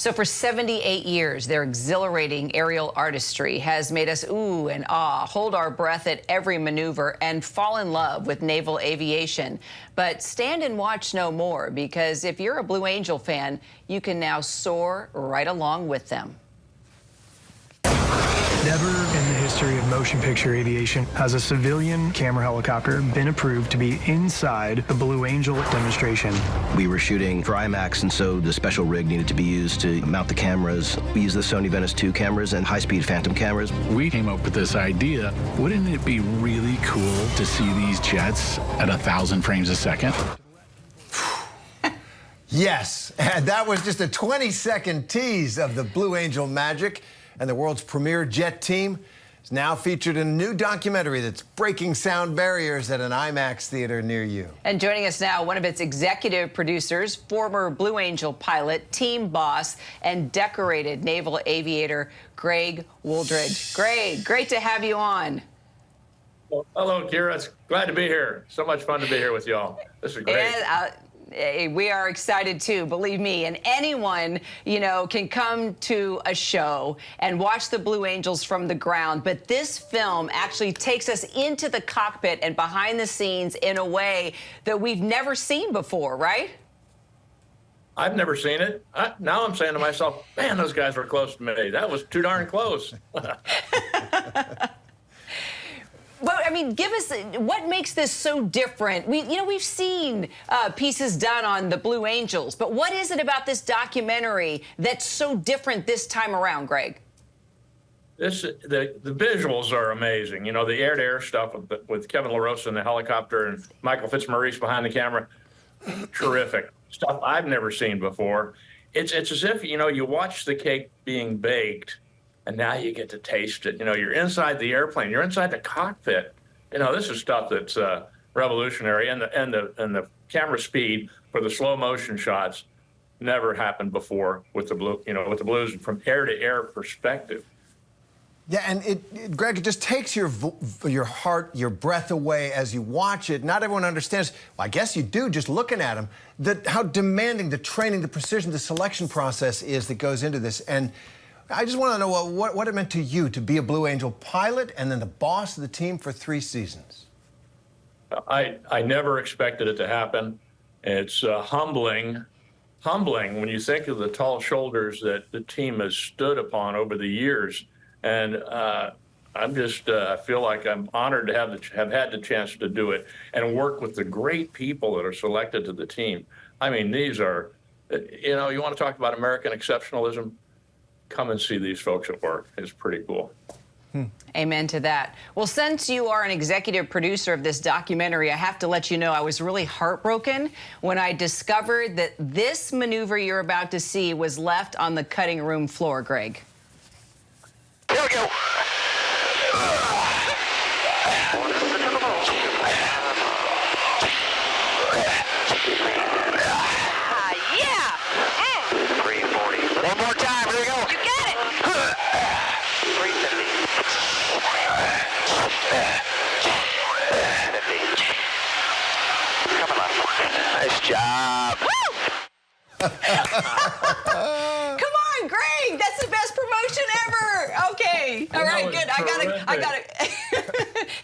So for 78 years, their exhilarating aerial artistry has made us ooh and ah, hold our breath at every maneuver, and fall in love with naval aviation. But stand and watch no more, because if you're a Blue Angel fan, you can now soar right along with them. Never in the history of motion picture aviation has a civilian camera helicopter been approved to be inside the Blue Angel demonstration. We were shooting for IMAX, and so the special rig needed to be used to mount the cameras. We used the Sony Venice 2 cameras and high-speed Phantom cameras. We came up with this idea. Wouldn't it be really cool to see these jets at 1,000 frames a second? Yes, and that was just a 20-second tease of the Blue Angel magic. And the world's premier jet team is now featured in a new documentary that's breaking sound barriers at an IMAX theater near you. And joining us now, one of its executive producers, former Blue Angel pilot, team boss, and decorated naval aviator, Greg Wooldridge. Greg, great to have you on. Well, hello, Kira. It's glad to be here. So much fun to be here with y'all. This is great. And, we are excited too, believe me. And anyone, can come to a show and watch the Blue Angels from the ground. But this film actually takes us into the cockpit and behind the scenes in a way that we've never seen before, right? I've never seen it. Now I'm saying to myself, man, those guys were close to me. That was too darn close. But I mean, give us what makes this so different. We've seen pieces done on the Blue Angels, but what is it about this documentary that's so different this time around, Greg? The visuals are amazing. The air-to-air stuff with Kevin LaRosa in the helicopter and Michael Fitzmaurice behind the camera, terrific stuff I've never seen before. It's as if you watch the cake being baked, and now you get to taste it. You're inside the airplane. You're inside the cockpit. This is stuff that's revolutionary, and the camera speed for the slow motion shots never happened before with the Blues from air to air perspective. Yeah, and Greg, it just takes your heart, your breath away as you watch it. Not everyone understands. Well, I guess you do just looking at them. How demanding the training, the precision, the selection process is that goes into this. And I just want to know what it meant to you to be a Blue Angel pilot and then the boss of the team for 3 seasons. I never expected it to happen. It's humbling when you think of the tall shoulders that the team has stood upon over the years. And I'm just I feel like I'm honored to have had the chance to do it and work with the great people that are selected to the team. I mean, these are, you want to talk about American exceptionalism? Come and see these folks at work. It's pretty cool. Amen to that. Well, since you are an executive producer of this documentary, I have to let you know I was really heartbroken when I discovered that this maneuver you're about to see was left on the cutting room floor, Greg. Here we go. Yeah. 340. One more time. Here we go. You got it. 350. 50. Coming up. Nice job. Come on, Greg. That's the best promotion ever. Okay. All right, good. I got it.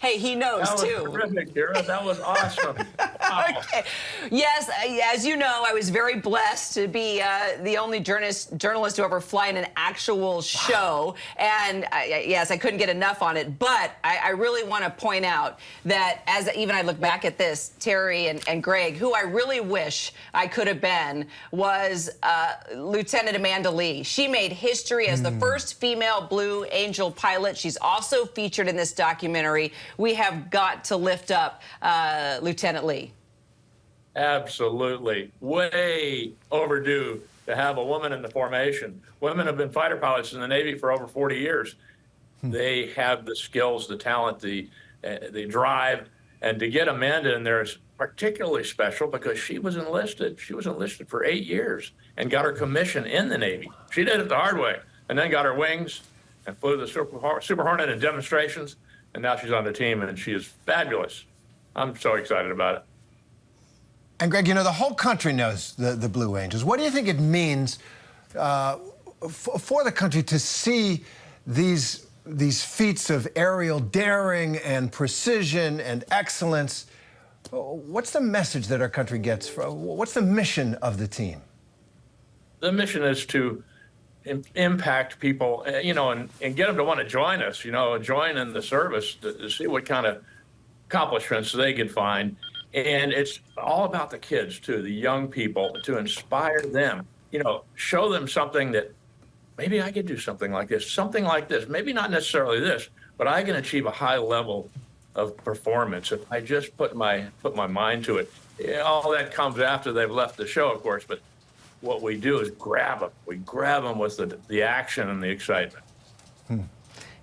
Hey, he knows That was too. terrific, Kira. That was awesome. Wow. Okay. Yes, as you know, I was very blessed to be the only journalist to ever fly in an actual show. And yes, I couldn't get enough on it. But I really want to point out that as even I look back at this, Terry and Greg, who I really wish I could have been was Lieutenant Amanda Lee. She made history as the first female Blue Angel pilot. She's also featured in this documentary. We have got to lift up Lieutenant Lee. Absolutely. Way overdue to have a woman in the formation. Women have been fighter pilots in the Navy for over 40 years. They have the skills, the talent, the drive, and to get Amanda in there is particularly special because she was enlisted. She was enlisted for 8 years and got her commission in the Navy. She did it the hard way and then got her wings and flew the Super Hornet in demonstrations, and now she's on the team, and she is fabulous. I'm so excited about it. And Greg, the whole country knows the Blue Angels. What do you think it means for the country to see these feats of aerial daring and precision and excellence. What's the message that our country gets? What's the mission of the team? The mission is to impact people, you know, and get them to want to join us, you know, join in the service to see what kind of accomplishments they could find. And it's all about the kids, too, the young people, to inspire them, you know, show them something that maybe I could do something like this, maybe not necessarily this, but I can achieve a high level of performance if I just put my mind to it. All that comes after they've left the show, of course, but what we do is grab them. We grab them with the action and the excitement.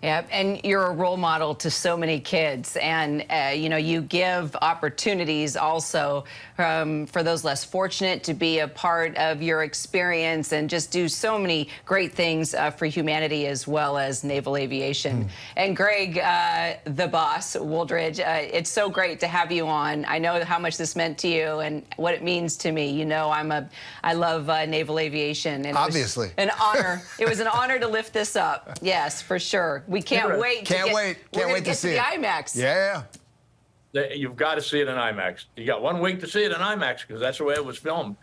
Yeah, and you're a role model to so many kids, and you know, you give opportunities also for those less fortunate to be a part of your experience and just do so many great things for humanity as well as naval aviation. And Greg, the boss, Wooldridge, it's so great to have you on. I know how much this meant to you and what it means to me. You know, I love naval aviation. And obviously, it was an honor. It was an honor to lift this up. Yes, for sure. We can't wait. Can't wait to see the it. IMAX. Yeah. You've got to see it in IMAX. You got 1 week to see it in IMAX because that's the way it was filmed.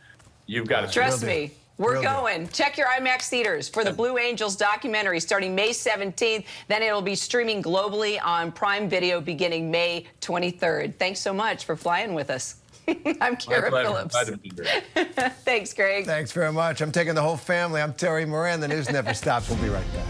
You've got to see it. Trust me. We're going. Check your IMAX theaters for the Blue Angels documentary starting May 17th. Then it'll be streaming globally on Prime Video beginning May 23rd. Thanks so much for flying with us. I'm Kara Phillips. Thanks, Greg. Thanks very much. I'm taking the whole family. I'm Terry Moran. The news never stops. We'll be right back.